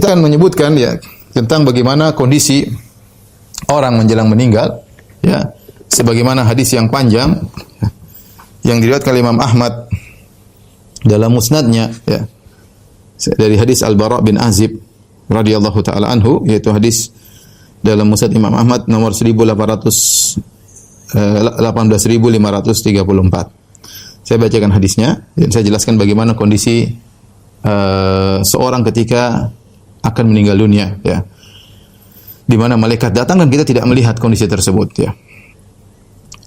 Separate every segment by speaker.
Speaker 1: Kita akan menyebutkan ya tentang bagaimana kondisi orang menjelang meninggal, ya, sebagaimana hadis yang panjang yang diriwayatkan oleh Imam Ahmad dalam musnadnya, ya, dari hadis Al-Bara bin Azib radhiyallahu taala anhu, yaitu hadis dalam musnad Imam Ahmad nomor 18534. Saya bacakan hadisnya dan saya jelaskan bagaimana kondisi seorang ketika akan meninggal dunia, ya. Di mana malaikat datang dan kita tidak melihat kondisi tersebut, ya.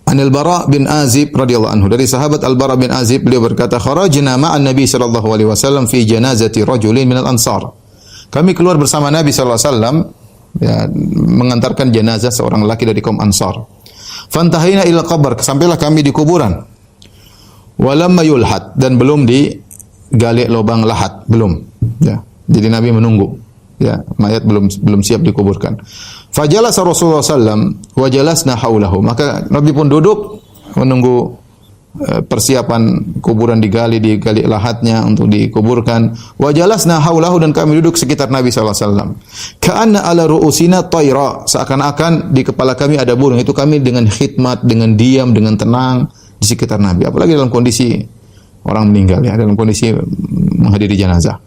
Speaker 1: Anil Bara bin Azib radhiyallahu anhu, dari sahabat Al-Bara bin Azib, beliau berkata, "Kharajna ma'an Nabi sallallahu alaihi wasallam fi janazati rajulin minal ansar." Kami keluar bersama Nabi sallallahu alaihi wasallam, ya, mengantarkan jenazah seorang laki dari kaum Ansar. Fantahina ila qabr, sampailah kami di kuburan. Walamma yulhad, dan belum digali lubang lahat, belum, ya. Jadi Nabi menunggu, ya, mayat belum siap dikuburkan. Fajalasa Rasulullah sallam wa jalasna haulahu, maka Nabi pun duduk menunggu persiapan kuburan digali lahatnya untuk dikuburkan. Wa jalasna haulahu, dan kami duduk sekitar Nabi sallallahu alaihi wasallam. Ka'anna ala ru'usina tayra, seakan-akan di kepala kami ada burung. Itu kami dengan khidmat, dengan diam, dengan tenang di sekitar Nabi, apalagi dalam kondisi orang meninggal, ya, dalam kondisi menghadiri jenazah.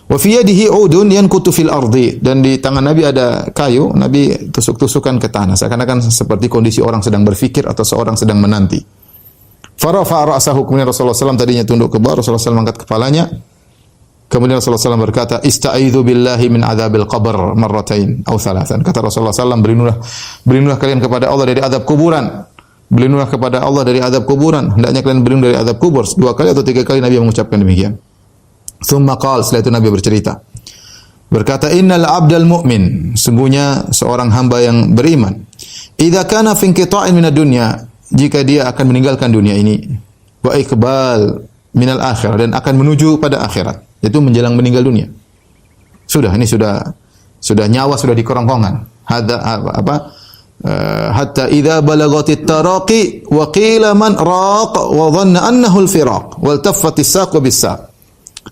Speaker 1: Wa fi yadihi 'udun yankutu fil ardi, dan di tangan Nabi ada kayu, Nabi tusuk-tusukan ke tanah, seakan-akan seperti kondisi orang sedang berfikir atau seorang sedang menanti. Farafa ra'sahu, kemudian Rasulullah SAW tadinya tunduk ke bawah, Rasulullah SAW angkat kepalanya. Kemudian Rasulullah SAW berkata, "Ista'idzu billahi min adzabil qabr marratain aw thalathan." Kata Rasulullah SAW, berlindunglah kalian kepada Allah dari azab kuburan. Berlindunglah kepada Allah dari azab kuburan. Hendaknya kalian berlindung dari azab kubur 2 kali atau 3 kali Nabi mengucapkan demikian. Tsumma qala, setelah itu Nabi bercerita. Berkata, "Innal 'abdal mu'min," sungguhnya seorang hamba yang beriman, "idza kana fi inqita'in minad dunya," jika dia akan meninggalkan dunia ini, "wa iqbal minal akhirah," dan akan menuju pada akhirat, yaitu menjelang meninggal dunia. Ini sudah nyawa sudah di kerongkongan. Hatta idza balagatit taraqi wa qila man raq wa dhanna annahu al-firaq wal taffatis saqu bis-saq.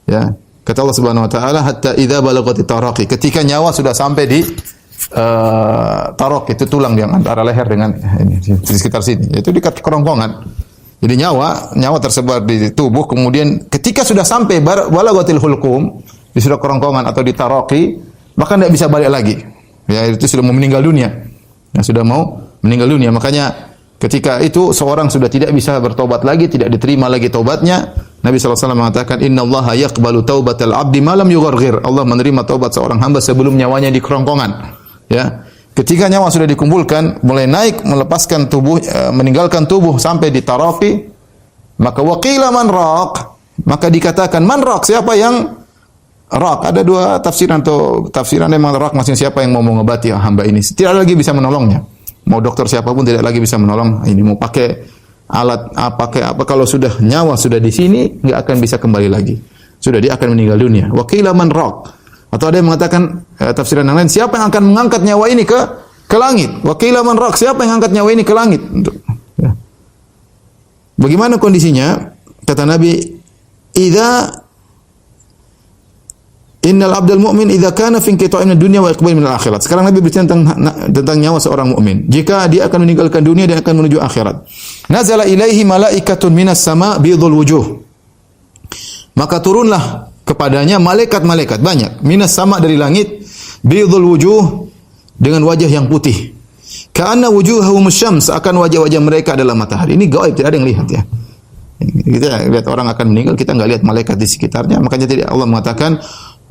Speaker 1: Ya, kata Allah Subhanahu wa taala, hatta idza balagatit taraqi, ketika nyawa sudah sampai di taraq, itu tulang yang antara leher dengan ini, di sekitar sini, yaitu di kerongkongan. Jadi nyawa tersebar di tubuh, kemudian ketika sudah sampai balagatil hulqum, di sudah kerongkongan atau di taraqi, maka tidak bisa balik lagi. Ya, itu sudah mau meninggal dunia. Sudah mau meninggal dunia. Makanya ketika itu seorang sudah tidak bisa bertobat lagi, tidak diterima lagi taubatnya. Nabi SAW mengatakan, "Innallaha yaqbalu taubatal 'abdi ma lam yugharghir." Allah menerima taubat seorang hamba sebelum nyawanya di kerongkongan. Ya. Ketika nyawa sudah dikumpulkan, mulai naik melepaskan tubuh, meninggalkan tubuh sampai di tarafi, maka waqila man raq, maka dikatakan man raq, siapa yang raq? Ada 2 tafsiran, atau tafsiran yang raq maksudnya siapa yang mau mengobati hamba ini. Tidak lagi bisa menolongnya. Mau dokter siapapun tidak lagi bisa menolong. Ini mau pakai alat pakai apa, kalau sudah nyawa sudah di sini enggak akan bisa kembali lagi. Sudah, dia akan meninggal dunia. Wa qila man raq. Atau ada yang mengatakan tafsiran yang lain, siapa yang akan mengangkat nyawa ini ke langit? Wa qila man raq, siapa yang angkat nyawa ini ke langit? Ya. Bagaimana kondisinya? Kata Nabi, Innal 'abdal mu'min idza kana fi inqita'in ad-dunya wa iqbal min al-akhirat. Sekarang Nabi berbicara tentang nyawa seorang mukmin. Jika dia akan meninggalkan dunia, dia akan menuju akhirat. Nazala ilaihi malaikatun minas sama' bidhul wujuh. Maka turunlah kepadanya malaikat-malaikat banyak, minas sama' dari langit, bidhul wujuh, dengan wajah yang putih. Ka'anna wujuhahum syams, akan wajah-wajah mereka adalah matahari. Ini gaib, tidak ada yang lihat, ya. Kita lihat orang akan meninggal, kita enggak lihat malaikat di sekitarnya. Makanya tadi Allah mengatakan,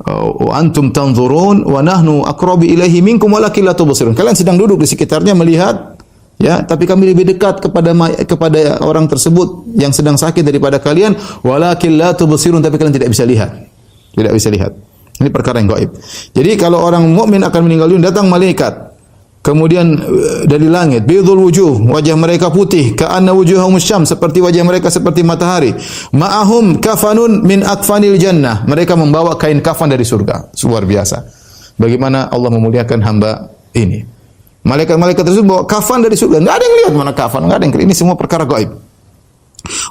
Speaker 1: "Wa antum tanzurun wa nahnu aqrabu ilaihi minkum walakin la tubsirun." Kalian sedang duduk di sekitarnya melihat, ya, tapi kami lebih dekat kepada orang tersebut yang sedang sakit daripada kalian, walakin la tubsirun, tapi kalian tidak bisa lihat. Tidak bisa lihat. Ini perkara yang gaib. Jadi kalau orang mukmin akan meninggal dunia, datang malaikat. Kemudian dari langit, bidhul wujuh, wajah mereka putih, ka'anna wujuhahum syams, seperti wajah mereka seperti matahari. Ma'ahum kafanun min akfanil jannah, mereka membawa kain kafan dari surga. Luar biasa. Bagaimana Allah memuliakan hamba ini. Malaikat-malaikat tersebut bawa kafan dari surga. Enggak ada yang lihat mana kafan, enggak ada yang lihat. Ini semua perkara gaib.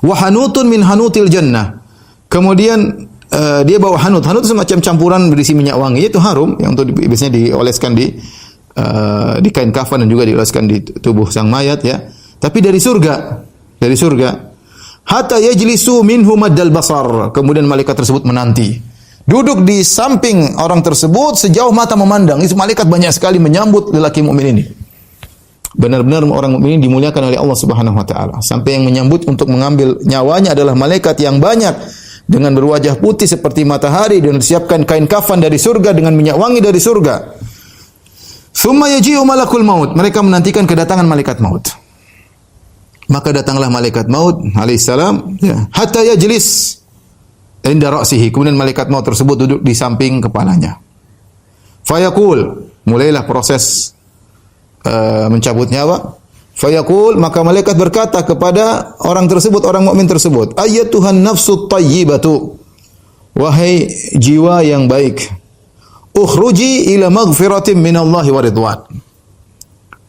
Speaker 1: Wa hanutun min hanutil jannah. Kemudian dia bawa hanut. Hanut itu semacam campuran berisi minyak wangi, itu harum yang untuk biasanya dioleskan di kain kafan dan juga dioleskan di tubuh sang mayat ya. Tapi dari surga. Hatta yajlisu minhu maddal basar. Kemudian malaikat tersebut menanti. Duduk di samping orang tersebut sejauh mata memandang. Itu malaikat banyak sekali menyambut lelaki mukmin ini. Benar-benar orang mukmin dimuliakan oleh Allah Subhanahu wa taala. Sampai yang menyambut untuk mengambil nyawanya adalah malaikat yang banyak dengan berwajah putih seperti matahari dan disiapkan kain kafan dari surga dengan minyak wangi dari surga. Tsumma yaji'u malakul maut. Mereka menantikan kedatangan malaikat maut. Maka datanglah malaikat maut alaihissalam ya, hatta yajlis inda ra'sihi. Kemudian malaikat maut tersebut duduk di samping kepalanya. Fayaqul, mulailah proses mencabut nyawa. Fayaqul, maka malaikat berkata kepada orang tersebut, orang mukmin tersebut, ayyatuhan nafsut thayyibatu, wahai jiwa yang baik, ukhruji ila maghfiratin minallahi wa ridwan.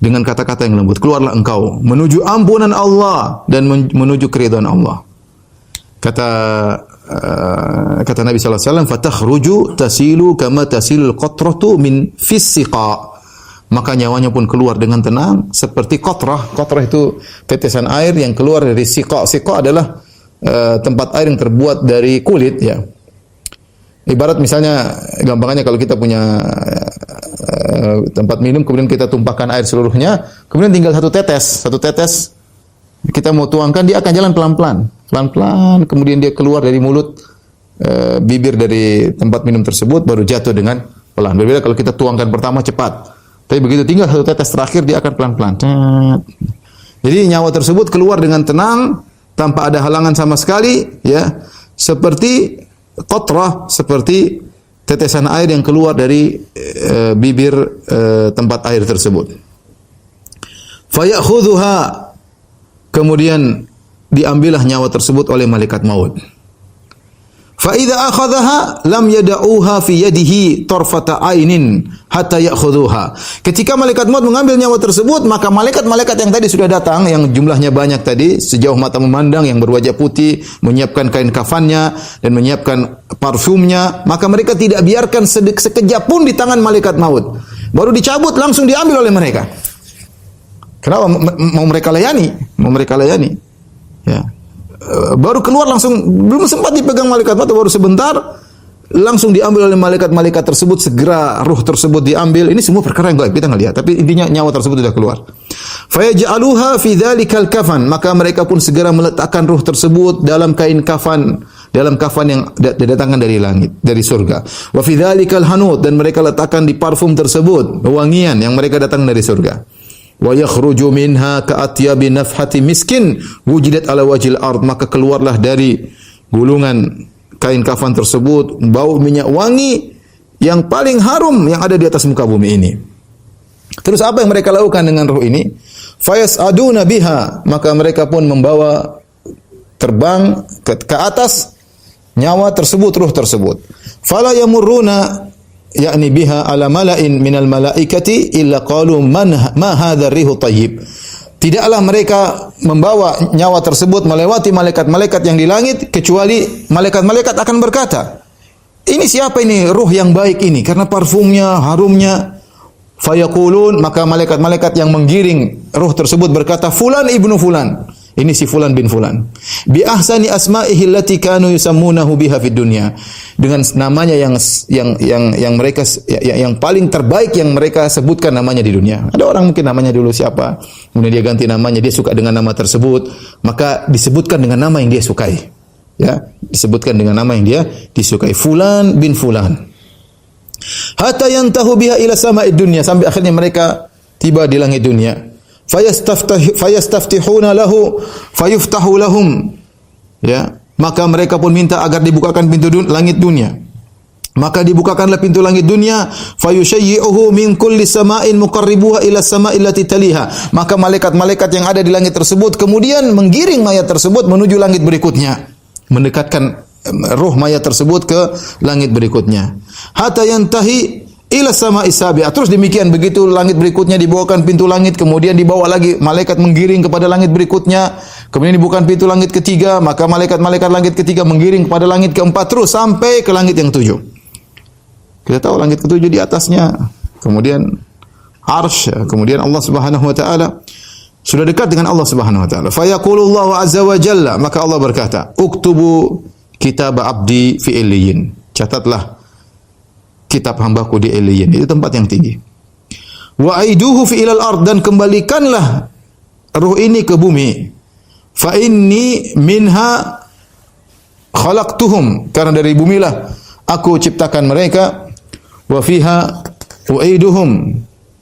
Speaker 1: Dengan kata-kata yang lembut, keluarlah engkau menuju ampunan Allah dan menuju keridhaan Allah. Kata Nabi sallallahu alaihi wasallam, fatakhruju tasilu kama tasilul qatratu min fis siqa. Maka nyawanya pun keluar dengan tenang seperti qatrah. Qatrah itu tetesan air yang keluar dari siqa. Siqa adalah tempat air yang terbuat dari kulit ya. Ibarat misalnya gampangnya kalau kita punya tempat minum kemudian kita tumpahkan air seluruhnya, kemudian tinggal satu tetes kita mau tuangkan, dia akan jalan pelan-pelan, kemudian dia keluar dari mulut bibir dari tempat minum tersebut baru jatuh dengan pelan. Berbeda kalau kita tuangkan pertama cepat, tapi begitu tinggal satu tetes terakhir dia akan pelan-pelan. Jadi nyawa tersebut keluar dengan tenang tanpa ada halangan sama sekali ya, seperti qatrah, seperti tetesan air yang keluar dari bibir tempat air tersebut. Fayakhudhuha, kemudian diambillah nyawa tersebut oleh malaikat maut. Fa idza akhadhaha lam yad'uha fi yadihi tarfata ainin hatta ya'khudhuha. Ketika malaikat maut mengambil nyawa tersebut, maka malaikat-malaikat yang tadi sudah datang, yang jumlahnya banyak tadi, sejauh mata memandang, yang berwajah putih, menyiapkan kain kafannya dan menyiapkan parfumnya, maka mereka tidak biarkan sekejap pun di tangan malaikat maut. Baru dicabut langsung diambil oleh mereka. Kenapa? Mau mereka layani. Ya. Baru keluar langsung, belum sempat dipegang malaikat maut, baru sebentar langsung diambil oleh malaikat-malaikat tersebut, segera ruh tersebut diambil. Ini semua perkara yang gaib, kita enggak lihat, tapi intinya nyawa tersebut sudah keluar. Fayaj'aluha fi dzalikal kafan, maka mereka pun segera meletakkan ruh tersebut dalam kain kafan, dalam kafan yang didatangkan dari langit, dari surga. Wa fi dzalikal hanut, dan mereka letakkan di parfum tersebut, wangian yang mereka datang dari surga. Wa yakhruju minha ka'atyabi nafhati miskin wujidat ala wajhil ard, maka keluarlah dari gulungan kain kafan tersebut bau minyak wangi yang paling harum yang ada di atas muka bumi ini. Terus apa yang mereka lakukan dengan ruh ini? Fayas'aduna biha, maka mereka pun membawa terbang ke atas nyawa tersebut, ruh tersebut. Fala yamurruna yakni biha ala mala'in minal malaikati illa qalu ma hadha rihu thayyib. Tidaklah mereka membawa nyawa tersebut melewati malaikat-malaikat yang di langit kecuali malaikat-malaikat akan berkata, ini siapa ini ruh yang baik ini, karena parfumnya, harumnya. Fayaqulun, maka malaikat-malaikat yang menggiring ruh tersebut berkata, fulan ibnu fulan, ini si fulan bin fulan, bi ahsani asma'ihi allati kanu yusammunahu biha fid dunya, dengan namanya yang mereka yang paling terbaik yang mereka sebutkan namanya di dunia. Ada orang mungkin namanya dulu siapa, kemudian dia ganti namanya, dia suka dengan nama tersebut, maka disebutkan dengan nama yang dia sukai. Ya, disebutkan dengan nama yang dia disukai, fulan bin fulan. Hatta yantahu biha ila sama'id dunya, sampai akhirnya mereka tiba di langit dunia. Fayastaftihuna lahu fayuftahu lahum, ya, maka mereka pun minta agar dibukakan pintu langit dunia. Maka dibukakanlah pintu langit dunia, fayushayyi'uhu min kulli sama'in muqarribuha ila sama'il lati taliha, maka malaikat-malaikat yang ada di langit tersebut kemudian menggiring mayat tersebut menuju langit berikutnya, mendekatkan ruh mayat tersebut ke langit berikutnya. Hatta yantahi ila sama'i sabi'ah. Terus demikian, begitu langit berikutnya dibawakan pintu langit, kemudian dibawa lagi malaikat menggiring kepada langit berikutnya, kemudian dibukakan pintu langit ketiga, maka malaikat-malaikat langit ketiga menggiring kepada langit keempat, terus sampai ke langit yang tujuh. Kita tahu langit ketujuh di atasnya, kemudian arsy, kemudian Allah Subhanahu wa taala, sudah dekat dengan Allah Subhanahu wa taala. Fa yaqulullahu azza wa jalla, maka Allah berkata, "Uktubu kitab abdi fi illiyin." Catatlah kitab hambaku di Illiyin, itu tempat yang tinggi. Wa aiduhu fi ilal ard, dan kembalikanlah ruh ini ke bumi. Fa inni minha khalaqtuhum, karena dari bumilah aku ciptakan mereka. Wa fiha uaiduhum,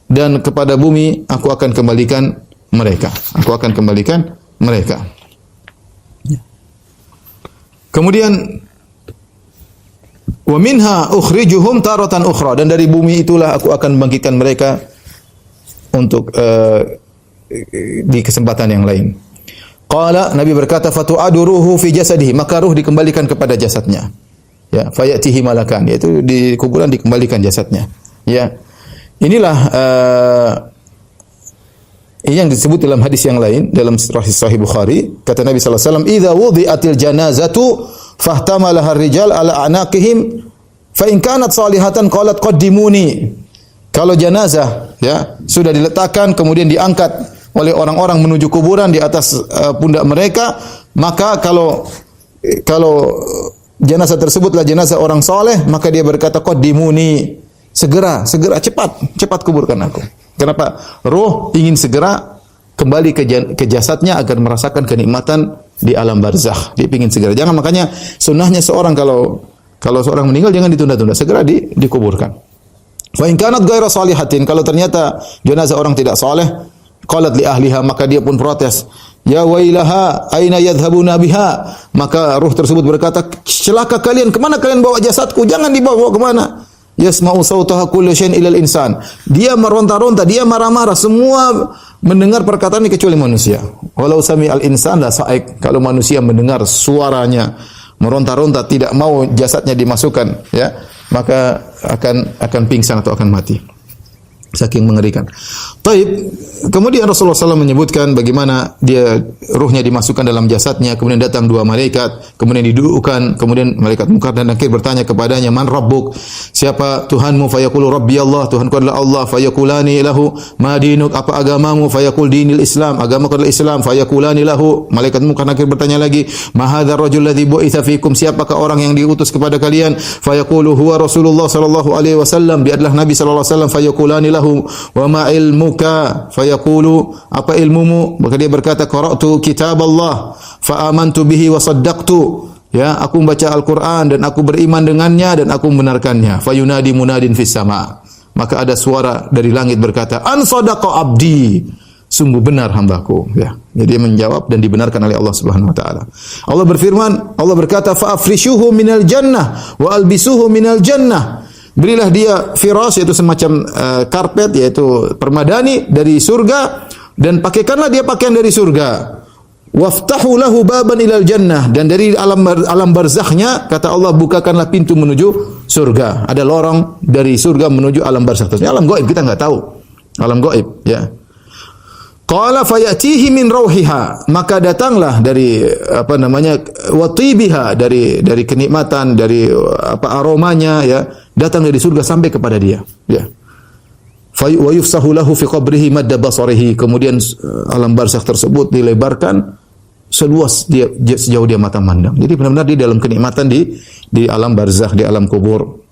Speaker 1: dan kepada bumi aku akan kembalikan mereka. Aku akan kembalikan mereka. Kemudian wa minha ukhrijuhum taratan ukhra, dan dari bumi itulah aku akan membangkitkan mereka untuk di kesempatan yang lain. Qala, Nabi berkata, fatu'adu ruhu fi jasadihi, maka ruh dikembalikan kepada jasadnya. Ya, fayatihi malakan, yaitu di kuburan dikembalikan jasadnya. Ya. Inilah ini yang disebut dalam hadis yang lain, dalam Sahih Bukhari, kata Nabi sallallahu alaihi wasallam, "Idza wudi'atil janazatu fahtamalaha ar-rijal ala anaqihim fa in kanat salihatan qalat qaddimuni." Kalau jenazah ya sudah diletakkan kemudian diangkat oleh orang-orang menuju kuburan di atas pundak mereka, maka kalau jenazah tersebutlah jenazah orang soleh, maka dia berkata qaddimuni, segera cepat kuburkan aku. Kenapa? Roh ingin segera kembali ke jasadnya agar merasakan kenikmatan di alam barzakh. Dia ingin segera. Jangan, makanya sunnahnya seorang kalau seorang meninggal jangan ditunda-tunda, segera dikuburkan. Wa in kanat ghairu salihatin, kalau ternyata jenazah orang tidak saleh, qalat li ahliha, maka dia pun protes. Ya wailaha aina yadhhabuna biha, maka ruh tersebut berkata, celaka kalian, kemana kalian bawa jasadku? Jangan dibawa kemana. Yasma'u sautaha kullu syai'in ilal insan. Dia meronta-ronta, dia marah-marah, semua mendengar perkataan ini kecuali manusia. Walau sami'al insan la sa'ik, kalau manusia mendengar suaranya meronta-ronta tidak mau jasadnya dimasukkan, ya, maka akan pingsan atau akan mati. Saking mengerikan. Taib. Kemudian Rasulullah SAW menyebutkan bagaimana dia ruhnya dimasukkan dalam jasadnya, kemudian datang dua malaikat, kemudian didudukkan, kemudian malaikat Munkar dan Nakir bertanya kepadanya, "Man rabbuk?" Siapa Tuhanmu? Fayaqulu Rabbi Allah, Tuhanku adalah Allah. Fayaqulani lahu, "Ma dinuk?" Apa agamamu? Fayaqul dinil Islam, agamaku adalah Islam. Fayaqulani lahu, malaikat Munkar Nakir bertanya lagi, "Ma hadzal rajul ladzi bu'itsa fikum?" Siapakah orang yang diutus kepada kalian? Fayaqulu huwa Rasulullah sallallahu alaihi wasallam, dia adalah Nabi sallallahu alaihi wasallam. Fayaqulani lahu, "Wa ma ilmuka?" Fayaqulu, apa ilmumu? Maka dia berkata, "Qara'tu kitab Allah fa amantu bihi wa saddaqtu." Ya, aku membaca Al-Qur'an dan aku beriman dengannya dan aku membenarkannya. Fayunadi munadin fis sama. Maka ada suara dari langit berkata, "An sadaqa abdi." Sungguh benar hambaku, ya. Jadi dia menjawab dan dibenarkan oleh Allah Subhanahu wa taala. Allah berfirman, Allah berkata, "Fa afrishuhu minal jannah wa albisuhu minal jannah." Berilah dia firas, yaitu semacam karpet, yaitu permadani dari surga, dan pakaikanlah dia pakaian dari surga. Waftahu lahu baban ilal jannah, dan dari alam barzakhnya kata Allah, bukakanlah pintu menuju surga. Ada lorong dari surga menuju alam barzakh. Ini alam gaib, kita enggak tahu. Alam gaib, ya. Qala fayatihi min rauhiha, maka datanglah dari watibiha, dari kenikmatan, dari aromanya, ya, datang dari surga sampai kepada dia, ya. Wa yufsahu lahu fi qabrihi madda basarihi, kemudian alam barzakh tersebut dilebarkan sejauh dia mata mandang. Jadi benar-benar di dalam kenikmatan di alam barzakh, di alam kubur.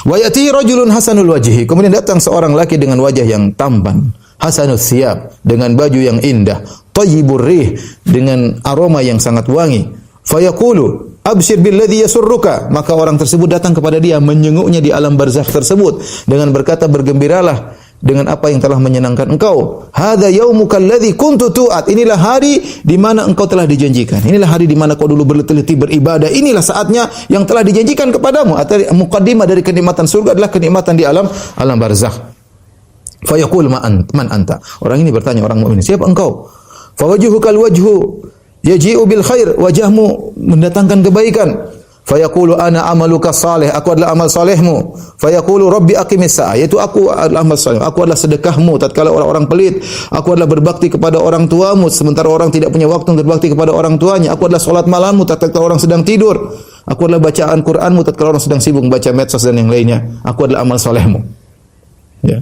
Speaker 1: Wa yati rajulun hasanul wajhi, kemudian datang seorang laki dengan wajah yang tampan, hasanul thiyab, dengan baju yang indah, thayyibur rih, dengan aroma yang sangat wangi. Fayaqulu abshir billadhi yasurruka, maka orang tersebut datang kepada dia, menyenguknya di alam barzakh tersebut dengan berkata, bergembiralah dengan apa yang telah menyenangkan engkau. Hadza yaumuka alladzi kuntu tu'at, inilah hari di mana engkau telah dijanjikan. Inilah hari di mana kau dulu berletih-letih beribadah. Inilah saatnya yang telah dijanjikan kepadamu. Atau muqaddimah dari kenikmatan surga adalah kenikmatan di alam barzakh. Fayaqul man anta. Orang ini bertanya, orang mukmin, siapa engkau? Fawajuhukal wajhu yaji'u bil khair, wajahmu mendatangkan kebaikan. Fayaqulu ana amaluka salih, aku adalah amal salehmu. Fayaqulu rabbi aqimis sa'a, yaitu aku adalah amal saleh, aku adalah sedekahmu tatkala orang-orang pelit, aku adalah berbakti kepada orang tuamu sementara orang tidak punya waktu untuk berbakti kepada orang tuanya, aku adalah salat malammu tatkala orang sedang tidur, aku adalah bacaan Qur'anmu tatkala orang sedang sibuk membaca medsos dan yang lainnya, aku adalah amal salehmu. Ya.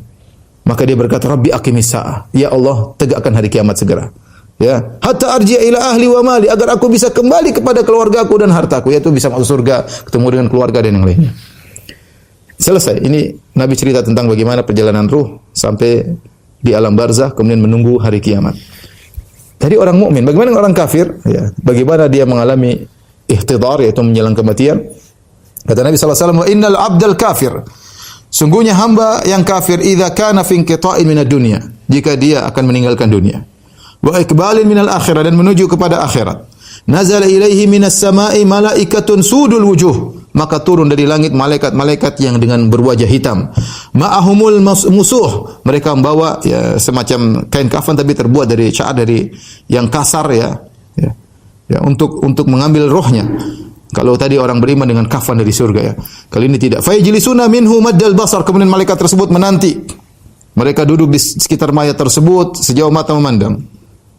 Speaker 1: Maka dia berkata rabbi aqimis sa'a, ya Allah tegakkan hari kiamat segera. Ya, hatta arji' ila ahli wa mali, agar aku bisa kembali kepada keluargaku dan hartaku, yaitu bisa masuk surga, ketemu dengan keluarga dan yang lainnya. Selesai. Ini Nabi cerita tentang bagaimana perjalanan ruh sampai di alam barzah, kemudian menunggu hari kiamat. Dari orang mukmin, bagaimana orang kafir? Ya, bagaimana dia mengalami ihtidar, yaitu menjelang kematian? Kata Nabi sallallahu alaihi wasallam, "Wa innal 'abdal kafir." Sungguhnya hamba yang kafir idza kana fi inqita'in minad dunya, jika dia akan meninggalkan dunia. Wa iqbalin minal akhirah, dan menuju kepada akhirat. Nazala ilaihi minas sama'i malaikatun sudul wujuh, maka turun dari langit malaikat-malaikat yang dengan berwajah hitam. Ma'ahumul musuh, mereka membawa ya, semacam kain kafan tapi terbuat dari syair dari yang kasar ya, untuk mengambil rohnya. Kalau tadi orang beriman dengan kafan dari surga ya, kali ini tidak. Fa yajlisuna minhu maddal basar, kemudian malaikat tersebut menanti. Mereka duduk di sekitar mayat tersebut sejauh mata memandang.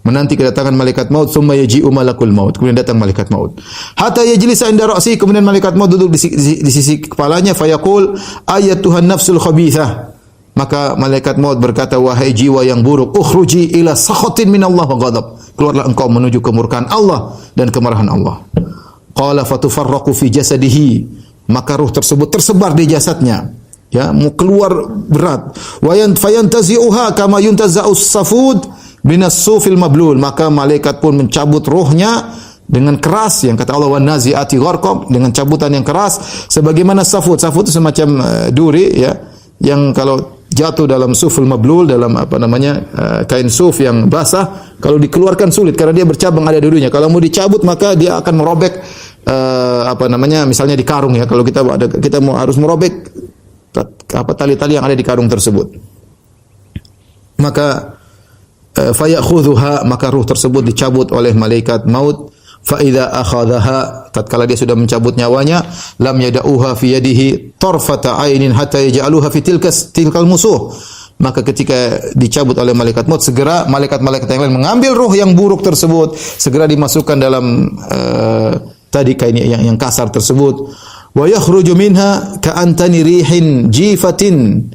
Speaker 1: Menanti kedatangan malaikat maut, thumma yaji'u malakul maut, kemudian datang malaikat maut. Hatta yajlisa inda ra'si, kemudian malaikat maut duduk di sisi kepalanya, fayaqul ayatuhan nafsul khabithah. Maka malaikat maut berkata, wahai jiwa yang buruk, ukhruji ila sakhatin min Allah wa ghadab. Keluarlah engkau menuju kemurkaan Allah dan kemarahan Allah. Qala fatufarraqu fi jasadihi, maka ruh tersebut tersebar di jasadnya. Ya, mau keluar berat. Wa fayantazi'uha kama yuntaza'us safud binas sufil mablul, maka malaikat pun mencabut rohnya dengan keras, yang kata Allah wan nazi'ati gharqa, dengan cabutan yang keras sebagaimana safut. Safut itu semacam duri ya, yang kalau jatuh dalam sufil mablul, dalam kain suf yang basah, kalau dikeluarkan sulit karena dia bercabang ada durinya. Kalau mau dicabut maka dia akan merobek misalnya di karung ya. Kalau kita harus merobek tali-tali yang ada di karung tersebut. Maka fayakhudhuha, maka ruh tersebut dicabut oleh malaikat maut. Fa idza akhadhaha, tatkala dia sudah mencabut nyawanya, lam yada'uha fi yadihi tarfata ainin hatta yaj'aluha fi tilkal musuh. Maka ketika dicabut oleh malaikat maut, segera malaikat-malaikat yang lain mengambil ruh yang buruk tersebut, segera dimasukkan dalam tadi kain yang kasar tersebut. Wa yakhruju minha ka'antani rihi jifatin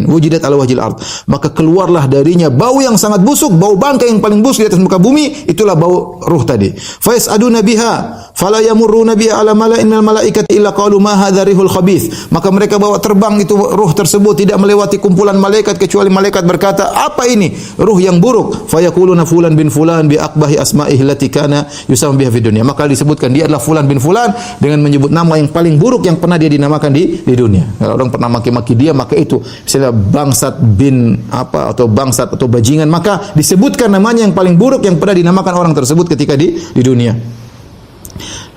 Speaker 1: wujidat ala wajhil ard, maka keluarlah darinya bau yang sangat busuk, bau bangkai yang paling busuk di atas muka bumi, itulah bau ruh tadi. Fa yas'aduna biha fala yamurruna biha ala mala'in minal malaikati illa qalu ma hadza rihul khabith, maka mereka bawa terbang itu ruh tersebut, tidak melewati kumpulan malaikat kecuali malaikat berkata, apa ini? Ruh yang buruk. Fa yaquluna fulan bin fulan bi aqbahi asma'ihi allati kana yusamma biha fid dunya, maka disebutkan dia adalah fulan bin fulan dengan menyebut nama yang paling buruk yang pernah dia dinamakan di dunia. Kalau orang pernah maki-maki dia, maka itu misalnya bangsat bin apa atau bangsat atau bajingan, maka disebutkan namanya yang paling buruk yang pernah dinamakan orang tersebut ketika di dunia.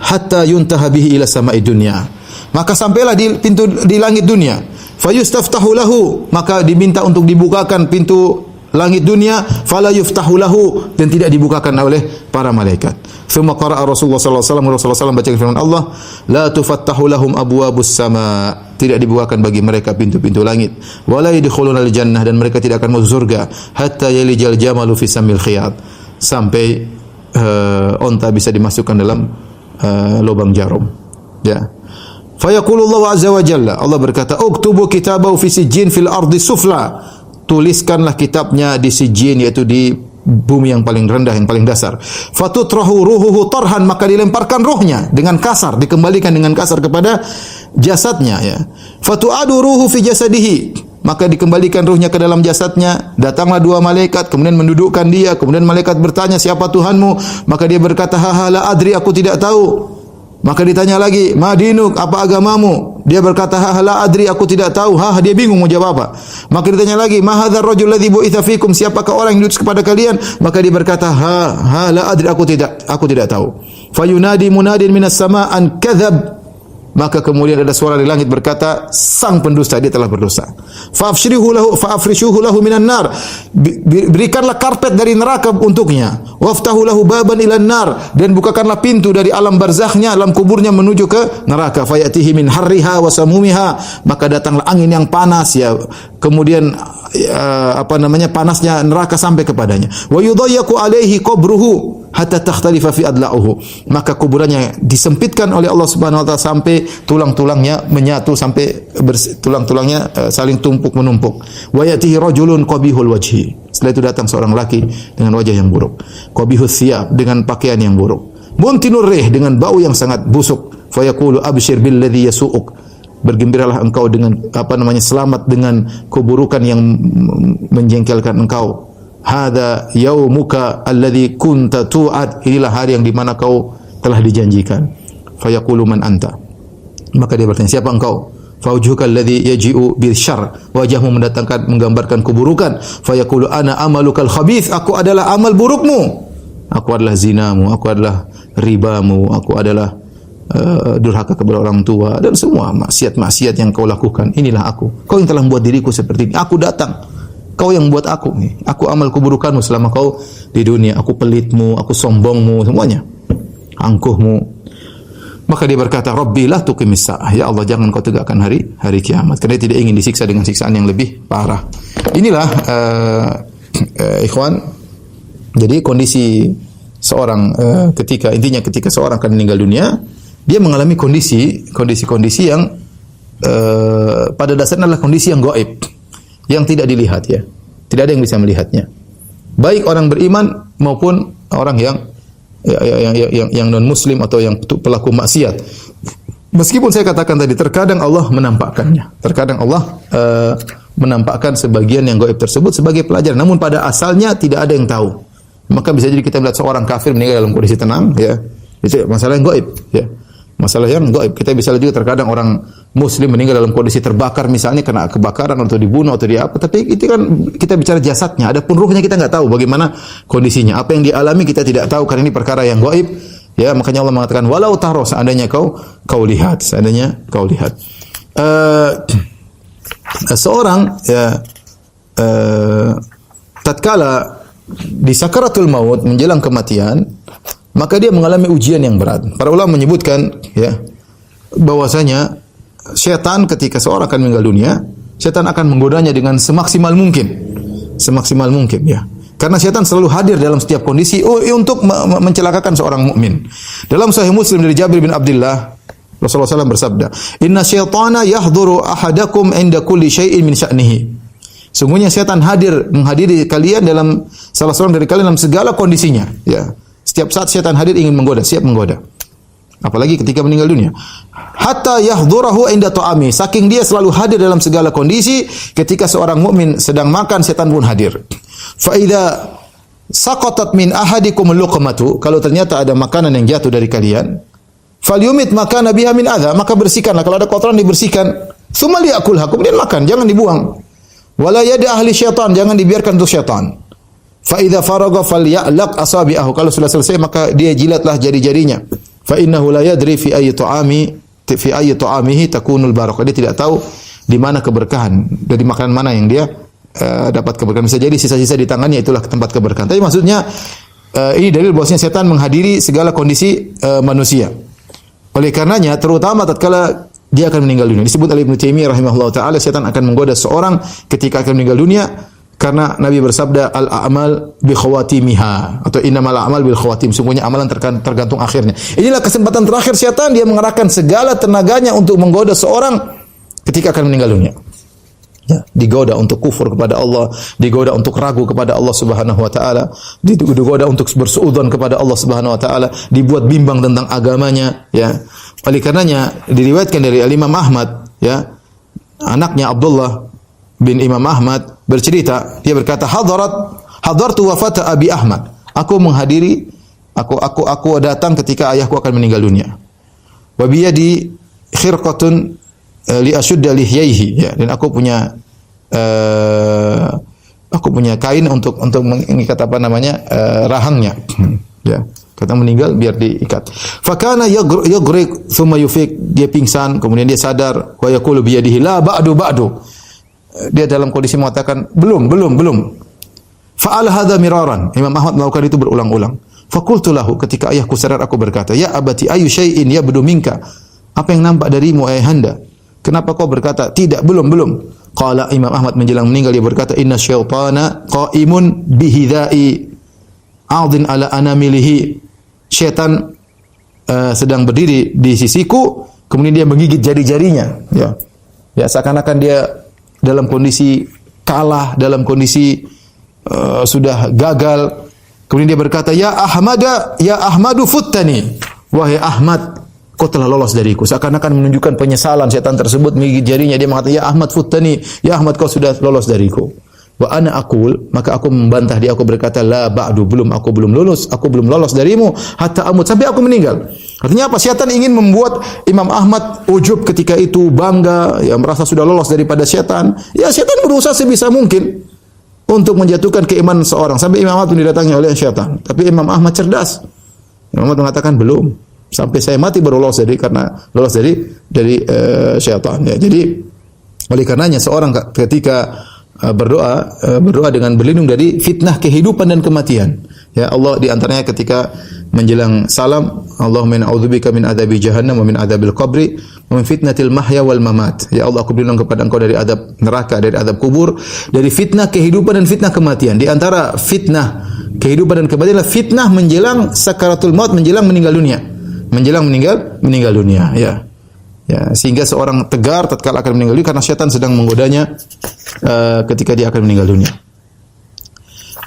Speaker 1: Hatta yuntaha bihi ila sama'i dunya, maka sampailah di pintu di langit dunia. Fayustaftahu lahu, maka diminta untuk dibukakan pintu langit dunia. Fala yuftahu lahu, dan tidak dibukakan oleh para malaikat. Tsumma qara'a Rasulullah sallallahu alaihi wasallam baca firman Allah, la tufattahu lahum abwabus sama, tidak dibukakan bagi mereka pintu-pintu langit. Wala yadkhulunal jannah, dan mereka tidak akan masuk surga hatta yalijal jamalu fi samil khiyat, sampai onta bisa dimasukkan dalam lubang jarum. Ya. Fa yaqulullahu azza wa jalla, Allah berkata, uktubu kitabahu fi sijjin fil ardi sufla, tuliskanlah kitabnya di sijjin, yaitu di bumi yang paling rendah, yang paling dasar. Fatutrahu ruhuhu tarhan, maka dilemparkan rohnya dengan kasar, dikembalikan dengan kasar kepada jasadnya ya. Fatu'adu ruhu fi jasadihi, maka dikembalikan ruhnya ke dalam jasadnya. Datanglah dua malaikat, kemudian mendudukkan dia, kemudian malaikat bertanya, siapa Tuhanmu? Maka dia berkata, la adri, aku tidak tahu. Maka ditanya lagi, ma dinuk, apa agamamu? Dia berkata, la adri, aku tidak tahu. Dia bingung mau jawab apa. Maka ditanya lagi, ma hadzal rajul ladzi bu'itsa fikum, siapakah orang yang diutus kepada kalian? Maka dia berkata, la adri, aku tidak tahu. Fayunadi munadin minas sama an kadzab, Maka kemudian ada suara di langit berkata, sang pendusta dia telah berdosa. Fa'afrishuhu lahu minan nar. Berikanlah karpet dari neraka untuknya. Waftahu lahu baban ilan nar, dan bukakanlah pintu dari alam barzakhnya, alam kuburnya menuju ke neraka. Fayatihi min harriha wa samumiha, maka datanglah angin yang panas ya. Kemudian panasnya neraka sampai kepadanya. Wa yudayyaku alaihi qabruhu hatta takhtalifa fi adla'uhu, maka kuburannya disempitkan oleh Allah Subhanahu wa taala sampai tulang-tulangnya menyatu, sampai tulang-tulangnya saling tumpuk menumpuk. Wa yatihi rajulun qabihul wajhi, setelah itu datang seorang laki dengan wajah yang buruk. Qabihus thiyab, dengan pakaian yang buruk. Muntinur rih, dengan bau yang sangat busuk. Fa yaqulu abshir billadhi yasu'uk, bergembiralah engkau dengan selamat dengan keburukan yang menjengkelkan engkau. Hada yaumuka alladhi kunta tu'ad, inilah hari yang di mana kau telah dijanjikan. Fayaqulu man anta, maka dia bertanya, siapa engkau? Fawjuhuka alladhi yaji'u bil syarr, wajahmu menggambarkan keburukan. Fayaqulu ana amalukal khabith, aku adalah amal burukmu, aku adalah zinamu, aku adalah ribamu, aku adalah durhaka kepada orang tua dan semua maksiat-maksiat yang kau lakukan. Inilah aku, kau yang telah membuat diriku seperti ini. Aku datang, kau yang buat aku nih. Aku amal keburukanmu selama kau di dunia. Aku pelitmu, aku sombongmu, semuanya. Angkuhmu. Maka dia berkata, Rabbi la tuqimis sa'ah. Ya Allah, jangan kau tegakkan hari kiamat. Karena dia tidak ingin disiksa dengan siksaan yang lebih parah. Inilah ikhwan. Jadi kondisi seorang ketika seorang akan meninggal dunia, dia mengalami kondisi yang pada dasarnya adalah kondisi yang gaib, yang tidak dilihat ya. Tidak ada yang bisa melihatnya. Baik orang beriman maupun orang yang non muslim atau yang pelaku maksiat. Meskipun saya katakan tadi terkadang Allah menampakkannya. Terkadang Allah menampakkan sebagian yang gaib tersebut sebagai pelajaran, namun pada asalnya tidak ada yang tahu. Maka bisa jadi kita melihat seorang kafir meninggal dalam kondisi tenang ya. Itu masalah yang gaib ya. Masalah yang gaib. Kita bisa lihat juga terkadang orang muslim meninggal dalam kondisi terbakar misalnya, kena kebakaran atau dibunuh atau apa. Tapi itu kan kita bicara jasadnya. Adapun ruhnya kita enggak tahu bagaimana kondisinya. Apa yang dialami kita tidak tahu karena ini perkara yang gaib. Ya, makanya Allah mengatakan walau taro, seandainya kau lihat, seorang ya tatkala di sakaratul maut menjelang kematian, maka dia mengalami ujian yang berat. Para ulama menyebutkan ya bahwasanya setan ketika seorang akan meninggal dunia, setan akan menggodanya dengan semaksimal mungkin ya. Karena setan selalu hadir dalam setiap kondisi untuk mencelakakan seorang mukmin. Dalam Sahih Muslim dari Jabir bin Abdullah, Rasulullah SAW bersabda, "Inna syaitana yahduru ahadakum inda kulli syai'in min sya'nihi." Sungguhnya setan menghadiri kalian dalam salah seorang dari kalian dalam segala kondisinya, ya. Setiap saat setan hadir ingin menggoda, siap menggoda. Apalagi ketika meninggal dunia. Hatta yahdurahu inda ta'ami, saking dia selalu hadir dalam segala kondisi, ketika seorang mukmin sedang makan, setan pun hadir. Fa idza saqatat min ahadikum luqmatu, kalau ternyata ada makanan yang jatuh dari kalian, falyumit makana biha min adza, maka bersihkanlah, kalau ada kotoran dibersihkan. Tsumma liyakulha, kemudian makan, jangan dibuang. Wala yada ahli syaitan, jangan dibiarkan untuk syaitan. Fa idza faragha falya'laq asabi'ahu, kalau sudah selesai maka dia jilatlah jari-jarinya. Fa innahu la yadri fi ayyi ta'amihi takunul barakah. Dia tidak tahu di mana keberkahan, dari makanan mana yang dia dapat keberkahan. Bisa jadi sisa-sisa di tangannya itulah tempat keberkahan. Tapi maksudnya ini dalil bahwasanya setan menghadiri segala kondisi manusia. Oleh karenanya terutama tatkala dia akan meninggal dunia. Disebut oleh Ibnu Taimiyah rahimahullah taala, setan akan menggoda seorang ketika akan meninggal dunia. Karena Nabi bersabda al-a'mal bi khawatimiha, atau innamal a'mal bil khawatim, sungguhnya amalan tergantung akhirnya. Inilah kesempatan terakhir setan, dia mengerahkan segala tenaganya untuk menggoda seorang ketika akan meninggal dunia. Ya, digoda untuk kufur kepada Allah, digoda untuk ragu kepada Allah Subhanahu wa taala, digoda untuk bersuudzon kepada Allah Subhanahu wa taala, dibuat bimbang tentang agamanya, ya. Oleh karenanya diriwayatkan dari Imam Ahmad, ya, anaknya Abdullah bin Imam Ahmad bercerita, dia berkata, hadartu wafat Abi Ahmad. Aku datang ketika ayahku akan meninggal dunia. Wa bi yadi khirqatun li ashudda lihyaihi, ya, dan aku punya kain untuk mengikat rahangnya, ya. Kata meninggal biar diikat. Fakana yaghriq thumma yufiq, dia pingsan kemudian dia sadar, wa yaqulu bi yadihi la ba'du. Dia dalam kondisi mengatakan belum. Fa'al hadza miraran. Imam Ahmad melakukan itu berulang-ulang. Faqultu lahu, ketika ayahku sadar aku berkata, ya abati ayu syai'in yabdu minka. Apa yang nampak darimu ayahanda? Kenapa kau berkata tidak, belum? Qala, Imam Ahmad menjelang meninggal dia berkata, inna syaitana qa'imun bihidai a'dhin ala anamilihi. Syaitan sedang berdiri di sisiku, kemudian dia menggigit jari-jarinya. Ya, seakan-akan dia dalam kondisi kalah, dalam kondisi sudah gagal. Kemudian dia berkata, ya Ahmadu futtani. Wahai Ahmad, kau telah lolos dariku. Seakan-akan menunjukkan penyesalan setan tersebut menggigit jarinya. Dia mengatakan, ya Ahmad futtani. Ya Ahmad, kau sudah lolos dariku. Wa ana aqul, maka aku membantah dia, aku berkata, la ba'du, aku belum lolos darimu hatta amut, sampai aku meninggal. Artinya apa? Syaitan ingin membuat Imam Ahmad ujub ketika itu, bangga, ya merasa sudah lolos daripada syaitan. Ya syaitan berusaha sebisa mungkin untuk menjatuhkan keimanan seorang sampai Imam Ahmad pun didatangi oleh syaitan. Tapi Imam Ahmad cerdas. Imam Ahmad mengatakan belum, sampai saya mati baru lolos dari syaitan. Ya, jadi oleh karenanya seorang ketika berdoa dengan berlindung dari fitnah kehidupan dan kematian. Ya Allah, di antaranya ketika menjelang salam, Allahumma inna a'udzubika min adzabi jahannam wa min adzabil qabri wa min fitnatil mahya wal mamat. Ya Allah, aku berlindung kepada Engkau dari azab neraka, dari azab kubur, dari fitnah kehidupan dan fitnah kematian. Di antara fitnah kehidupan dan kematian adalah fitnah menjelang sakaratul maut, menjelang meninggal dunia. Menjelang meninggal dunia, ya. Ya, sehingga seorang tegar tatkala akan meninggal dunia karena syaitan sedang menggodanya ketika dia akan meninggal dunia.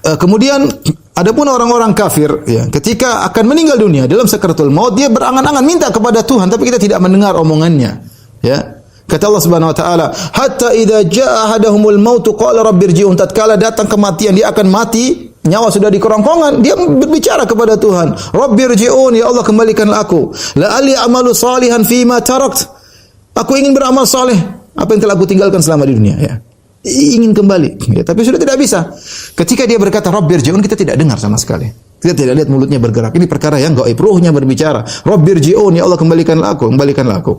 Speaker 1: Kemudian adapun orang-orang kafir, ya, ketika akan meninggal dunia dalam sakaratul maut, dia berangan-angan minta kepada Tuhan, tapi kita tidak mendengar omongannya. Ya, kata Allah Subhanahu wa taala, hatta idza jaa ahadahumul maut qala rabbirji'un, tatkala datang kematian, dia akan mati, nyawa sudah di kerongkongan, dia berbicara kepada Tuhan, rabbirji'un, ya Allah kembalikanlah aku, la'alli amalu salihan fima tarakt, aku ingin beramal saleh apa yang telah aku tinggalkan selama di dunia, ya. Ingin kembali, ya, tapi sudah tidak bisa. Ketika dia berkata rabbirji'un, kita tidak dengar sama sekali. Kita tidak lihat mulutnya bergerak. Ini perkara yang gaib, ruhnya berbicara. Rabbirji'un, ya Allah kembalikanlah aku.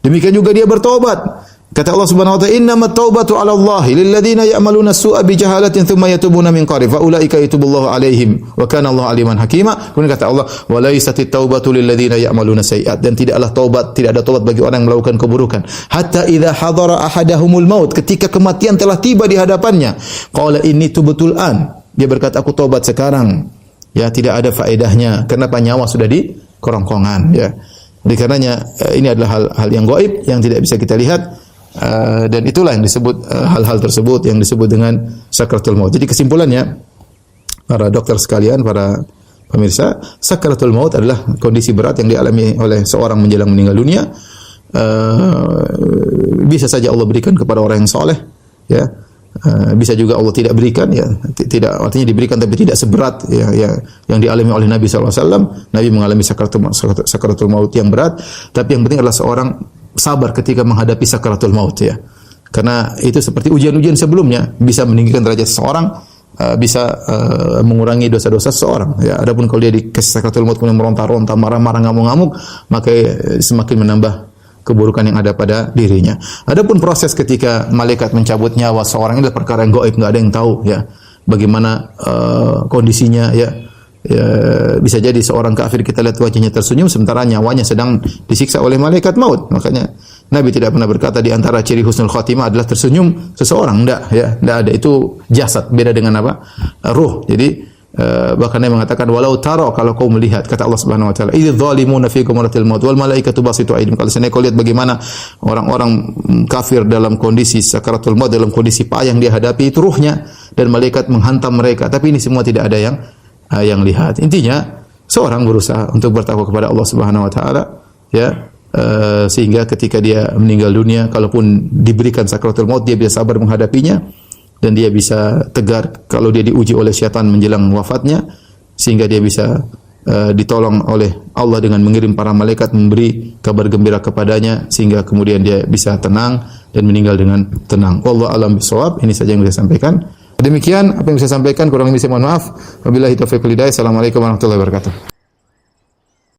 Speaker 1: Demikian juga dia bertobat. Kata Allah Subhanahu wa taala, innamat taubatu 'ala Allah lil ladzina ya'maluna as-su'a bi jahalatin thumma yatubuna min qarib fa ulaika yatubullahu 'alaihim wa kana Allahu 'aliman hakima. Kemudian kata Allah, wa laisatit taubatu lil ladzina ya'maluna sayyi'at, dan tidak ada taubat bagi orang yang melakukan keburukan. Hatta idza hadara ahadahumul maut, ketika kematian telah tiba di hadapannya, qala inni tubtul an, dia berkata aku taubat sekarang. Ya, tidak ada faedahnya. Kenapa? Nyawa sudah di kerongkongan, ya. Oleh karenanya ini adalah hal yang gaib yang tidak bisa kita lihat. Dan itulah yang disebut hal-hal tersebut yang disebut dengan sakaratul maut. Jadi kesimpulannya, para dokter sekalian, para pemirsa, sakaratul maut adalah kondisi berat yang dialami oleh seorang menjelang meninggal dunia. Bisa saja Allah berikan kepada orang yang soleh, ya. Bisa juga Allah tidak berikan, ya. Tidak, artinya diberikan tapi tidak seberat, ya, yang dialami oleh Nabi SAW. Nabi mengalami sakaratul maut yang berat, tapi yang penting adalah seorang sabar ketika menghadapi sakaratul maut, ya. Karena itu seperti ujian-ujian sebelumnya, bisa meninggikan derajat seseorang, bisa mengurangi dosa-dosa seseorang, ya. Adapun kalau dia di sakaratul maut kemudian meronta-ronta, marah-marah, ngamuk-ngamuk, maka semakin menambah keburukan yang ada pada dirinya. Adapun proses ketika malaikat mencabut nyawa seorang ini adalah perkara yang gaib, enggak ada yang tahu, ya. Bagaimana kondisinya, ya. Ya, bisa jadi seorang kafir kita lihat wajahnya tersenyum sementara nyawanya sedang disiksa oleh malaikat maut. Makanya Nabi tidak pernah berkata di antara ciri husnul khatimah adalah tersenyum seseorang. Enggak, ya, enggak ada. Itu jasad, beda dengan apa? Ruh. Jadi bahkan Nabi mengatakan walau taro, kalau kau melihat, kata Allah Subhanahu wa taala, idz zalimuna fi ghamratil maut wal malaikatu basitu aydihim, kalau seandainya kau lihat bagaimana orang-orang kafir dalam kondisi sakaratul maut, dalam kondisi payah yang dia hadapi, itu ruhnya, dan malaikat menghantam mereka, tapi ini semua tidak ada yang lihat. Intinya seorang berusaha untuk bertakwa kepada Allah Subhanahu wa taala, ya, sehingga ketika dia meninggal dunia, kalaupun diberikan sakaratul maut, dia bisa sabar menghadapinya dan dia bisa tegar kalau dia diuji oleh syaitan menjelang wafatnya, sehingga dia bisa ditolong oleh Allah dengan mengirim para malaikat memberi kabar gembira kepadanya, sehingga kemudian dia bisa tenang dan meninggal dengan tenang. Wallahu a'lam bishawab. Ini saja yang bisa saya sampaikan. Demikian apa yang bisa saya sampaikan, kurang lebih saya mohon maaf. Wabillahi taufiq wal hidayah. Assalamualaikum warahmatullahi wabarakatuh.